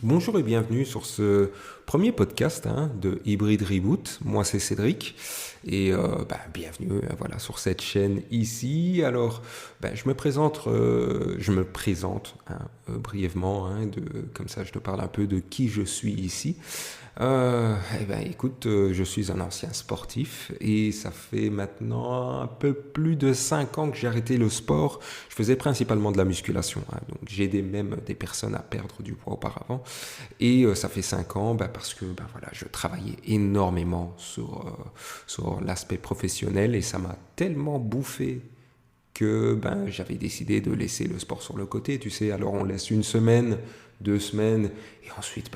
Bonjour et bienvenue sur ce premier podcast de Hybrid Reboot. Moi c'est Cédric et bienvenue voilà, sur cette chaîne ici. Alors je me présente brièvement, comme ça je te parle un peu de qui je suis ici. Écoute, je suis un ancien sportif et ça fait maintenant un peu plus de 5 ans que j'ai arrêté le sport. Je faisais principalement de la musculation, donc j'ai aidé même des personnes à perdre du poids auparavant. Et ça fait 5 ans parce que je travaillais énormément sur l'aspect professionnel et ça m'a tellement bouffé que j'avais décidé de laisser le sport sur le côté, tu sais. Alors on laisse une semaine, 2 semaines, et ensuite,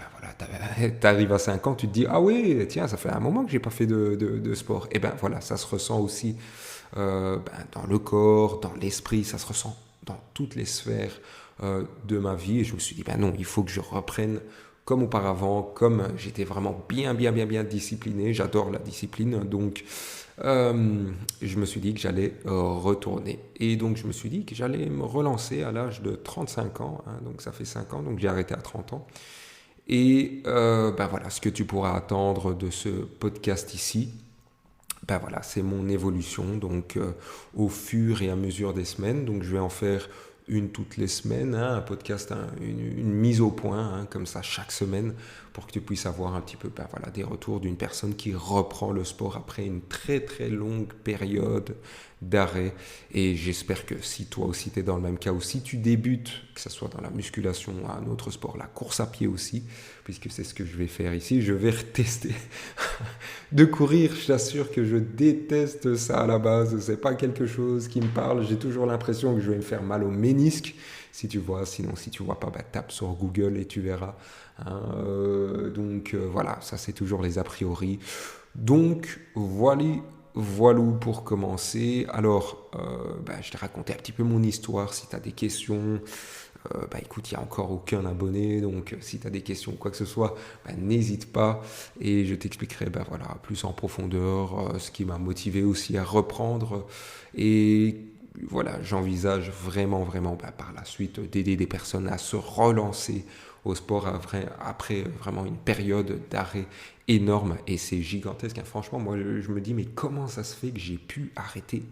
t'arrives à 5 ans, tu te dis, ah oui, tiens, ça fait un moment que j'ai pas fait de sport. Et ça se ressent aussi dans le corps, dans l'esprit, ça se ressent dans toutes les sphères de ma vie. Et je me suis dit, non, il faut que je reprenne comme auparavant, comme j'étais vraiment bien discipliné. J'adore la discipline, donc je me suis dit que j'allais retourner. Et donc je me suis dit que j'allais me relancer à l'âge de 35 ans, donc ça fait 5 ans, donc j'ai arrêté à 30 ans. Et ce que tu pourras attendre de ce podcast ici, c'est mon évolution, donc au fur et à mesure des semaines. Donc je vais en faire une toutes les semaines, un podcast, une mise au point, comme ça chaque semaine, pour que tu puisses avoir un petit peu des retours d'une personne qui reprend le sport après une très très longue période d'arrêt. Et j'espère que si toi aussi tu es dans le même cas, ou si tu débutes, que ce soit dans la musculation ou un autre sport, la course à pied aussi, puisque c'est ce que je vais faire ici, je vais retester de courir. Je t'assure que je déteste ça à la base, c'est pas quelque chose qui me parle. J'ai toujours l'impression que je vais me faire mal au ménisque, si tu vois. Sinon, si tu vois pas, tape sur Google et tu verras. Voilà, ça c'est toujours les a priori. Donc voilà pour commencer. Alors, je t'ai raconté un petit peu mon histoire. Si tu as des questions, écoute, il n'y a encore aucun abonné, donc si tu as des questions ou quoi que ce soit, n'hésite pas et je t'expliquerai plus en profondeur ce qui m'a motivé aussi à reprendre. Et voilà, j'envisage vraiment par la suite d'aider des personnes à se relancer au sport après vraiment une période d'arrêt énorme, et c'est gigantesque. Franchement, moi je me dis, mais comment ça se fait que j'ai pu arrêter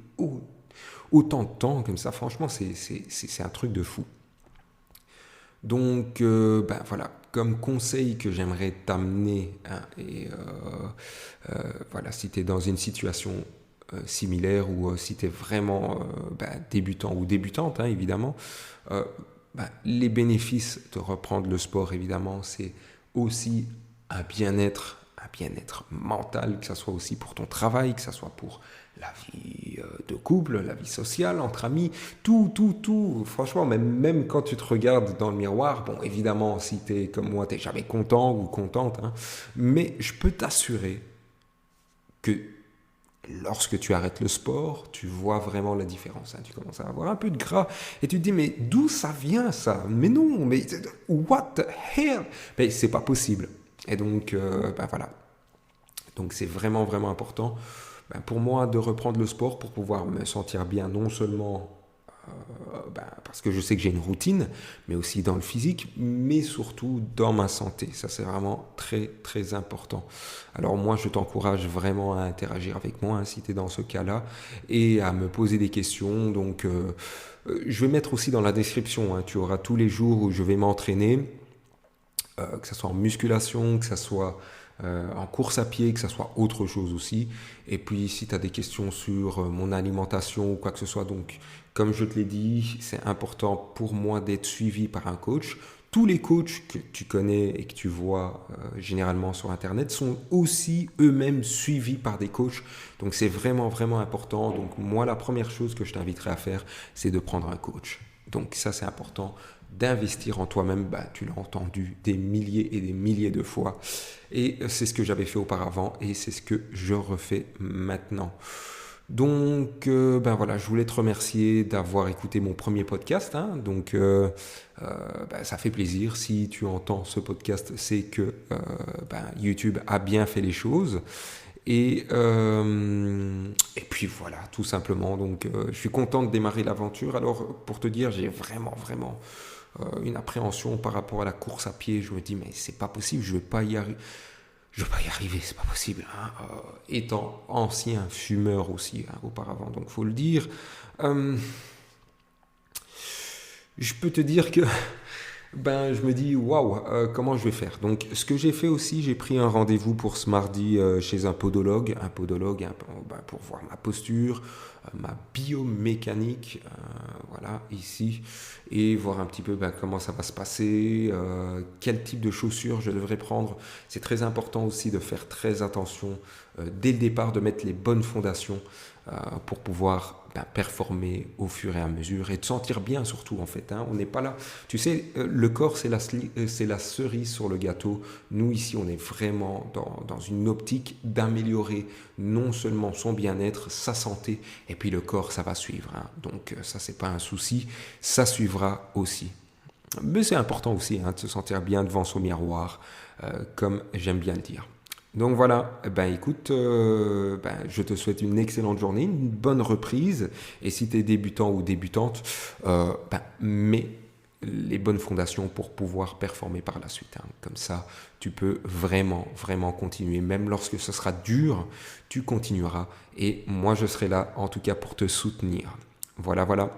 autant de temps comme ça? Franchement, c'est un truc de fou. Donc, comme conseil que j'aimerais t'amener, si tu es dans une situation similaire, ou si tu es vraiment débutant ou débutante, évidemment, les bénéfices de reprendre le sport, évidemment, c'est aussi un bien-être mental, que ce soit aussi pour ton travail, que ce soit pour la vie de couple, la vie sociale, entre amis, tout. Franchement, même quand tu te regardes dans le miroir, bon, évidemment, si tu es comme moi, tu n'es jamais content ou contente, mais je peux t'assurer que lorsque tu arrêtes le sport, tu vois vraiment la différence. Tu commences à avoir un peu de gras et tu te dis, mais d'où ça vient ça? Mais non, mais what the hell? Mais c'est pas possible. Et donc, voilà. Donc c'est vraiment important pour moi de reprendre le sport pour pouvoir me sentir bien, non seulement parce que je sais que j'ai une routine, mais aussi dans le physique, mais surtout dans ma santé. Ça, c'est vraiment très très important. Alors moi, je t'encourage vraiment à interagir avec moi, si tu es dans ce cas-là, et à me poser des questions. Donc je vais mettre aussi dans la description, tu auras tous les jours où je vais m'entraîner, que ce soit en musculation, que ce soit en course à pied, que ce soit autre chose aussi. Et puis si tu as des questions sur mon alimentation ou quoi que ce soit, donc comme je te l'ai dit, c'est important pour moi d'être suivi par un coach. Tous les coachs que tu connais et que tu vois généralement sur Internet sont aussi eux-mêmes suivis par des coachs. Donc c'est vraiment important. Donc moi, la première chose que je t'inviterai à faire, c'est de prendre un coach. Donc ça, c'est important d'investir en toi-même. Tu l'as entendu des milliers et des milliers de fois. Et c'est ce que j'avais fait auparavant et c'est ce que je refais maintenant. Donc, je voulais te remercier d'avoir écouté mon premier podcast. Donc, ça fait plaisir. Si tu entends ce podcast, c'est que YouTube a bien fait les choses. Et puis voilà, tout simplement. Donc, je suis content de démarrer l'aventure. Alors, pour te dire, j'ai vraiment une appréhension par rapport à la course à pied. Je me dis, mais c'est pas possible, je vais pas y arriver. Je vais pas y arriver, c'est pas possible. Hein. Étant ancien fumeur aussi auparavant, donc faut le dire. Euh, je peux te dire que je me dis, waouh, comment je vais faire? Donc, ce que j'ai fait aussi, j'ai pris un rendez-vous pour ce mardi chez un podologue. Un podologue pour voir ma posture, ma biomécanique, voilà, ici, et voir un petit peu comment ça va se passer, quel type de chaussures je devrais prendre. C'est très important aussi de faire très attention dès le départ, de mettre les bonnes fondations pour pouvoir performer au fur et à mesure et te sentir bien surtout en fait. Hein. On n'est pas là. Tu sais, le corps c'est la cerise sur le gâteau. Nous ici on est vraiment dans une optique d'améliorer non seulement son bien-être, sa santé et puis le corps ça va suivre. Hein. Donc ça c'est pas un souci, ça suivra aussi. Mais c'est important aussi de se sentir bien devant son miroir, comme j'aime bien le dire. Donc voilà, écoute, je te souhaite une excellente journée, une bonne reprise. Et si tu es débutant ou débutante, mets les bonnes fondations pour pouvoir performer par la suite. Hein. Comme ça, tu peux vraiment, vraiment continuer. Même lorsque ce sera dur, tu continueras. Et moi, je serai là, en tout cas, pour te soutenir. Voilà, voilà.